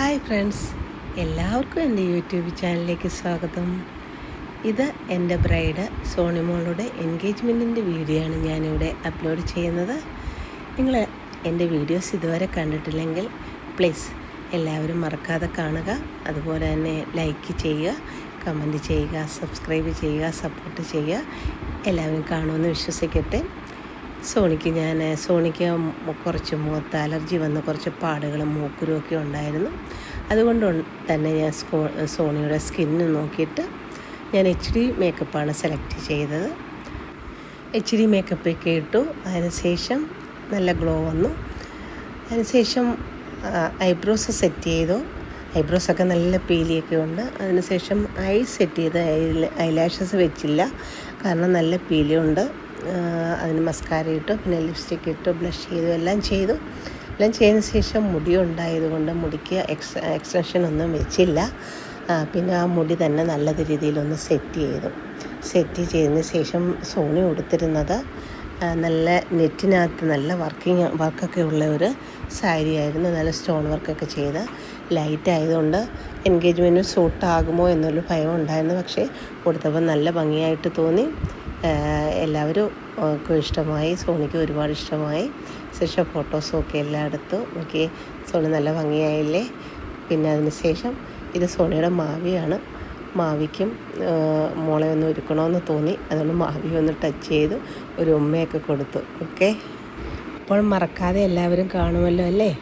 Hi friends, എല്ലാവർക്കും എൻ്റെ YouTube ചാനലിലേക്ക് സ്വാഗതം. ഇത് എൻ്റെ ബ്രൈഡ് സോണിമോളുടെ എൻഗേജ്മെൻറ്റിൻ്റെ വീഡിയോ ആണ് ഞാനിവിടെ അപ്ലോഡ് ചെയ്യുന്നത്. നിങ്ങൾ എൻ്റെ വീഡിയോസ് ഇതുവരെ കണ്ടിട്ടില്ലെങ്കിൽ പ്ലീസ് എല്ലാവരും മറക്കാതെ കാണുക. അതുപോലെ തന്നെ ലൈക്ക് ചെയ്യുക, കമൻറ്റ് ചെയ്യുക, സബ്സ്ക്രൈബ് ചെയ്യുക, സപ്പോർട്ട് ചെയ്യുക. എല്ലാവരും കാണുമെന്ന് വിശ്വസിക്കട്ടെ. സോണിക്ക് കുറച്ച് മുഖത്ത് അലർജി വന്ന് കുറച്ച് പാടുകളും മൂക്കുരുമൊക്കെ ഉണ്ടായിരുന്നു. അതുകൊണ്ട് തന്നെ ഞാൻ സോണിയുടെ സ്കിന്ന് നോക്കിയിട്ട് ഞാൻ HD മേക്കപ്പാണ് സെലക്ട് ചെയ്തത്. HD മേക്കപ്പൊക്കെ ഇട്ടു. അതിനുശേഷം നല്ല ഗ്ലോ വന്നു. അതിനുശേഷം ഐബ്രോസ് സെറ്റ് ചെയ്തു. ഐബ്രോസൊക്കെ നല്ല പീലിയൊക്കെ ഉണ്ട്. അതിനുശേഷം ഐ സെറ്റ് ചെയ്ത് ഐലാഷസ് വെച്ചില്ല, കാരണം നല്ല പീലിയുണ്ട്. അതിന് മസ്കാര ഇട്ടു, പിന്നെ ലിപ്സ്റ്റിക്ക് ഇട്ടു, ബ്ലഷ് ചെയ്തു, എല്ലാം ചെയ്തതിന് ശേഷം മുടി ഉണ്ടായതുകൊണ്ട് മുടിക്ക് എക്സ്റ്റൻഷൻ ഒന്നും വെച്ചില്ല. പിന്നെ ആ മുടി തന്നെ നല്ല രീതിയിലൊന്ന് സെറ്റ് ചെയ്തതിന് ശേഷം സോണി ഉടുത്തിരുന്നത് നല്ല നെറ്റിനകത്ത് നല്ല വർക്കൊക്കെ ഉള്ള ഒരു സാരി ആയിരുന്നു. നല്ല സ്റ്റോൺ വർക്കൊക്കെ ചെയ്ത് ലൈറ്റ് ആയതുകൊണ്ട് എൻഗേജ്മെൻറ്റിന് സൂട്ടാകുമോ എന്നൊരു ഭയം ഉണ്ടായിരുന്നു. പക്ഷേ ഉടുത്തപ്പോൾ നല്ല ഭംഗിയായിട്ട് തോന്നി. എല്ലാവരും ഇഷ്ടമായി, സോണിക്ക് ഒരുപാട് ഇഷ്ടമായി. ശേഷം ഫോട്ടോസും എല്ലാം എടുത്തു. നോക്കി, സോണി നല്ല ഭംഗിയായില്ലേ. പിന്നെ അതിന് ശേഷം ഇത് സോണിയുടെ മാവിയാണ്. മാവിക്കും മോളെ ഒന്ന് ഒരുക്കണമെന്ന് തോന്നി. അതുകൊണ്ട് മാവി ഒന്ന് ടച്ച് ചെയ്ത് ഒരു ഉമ്മയൊക്കെ കൊടുത്തു. ഓക്കെ, അപ്പോൾ മറക്കാതെ എല്ലാവരും കാണുമല്ലോ അല്ലേ.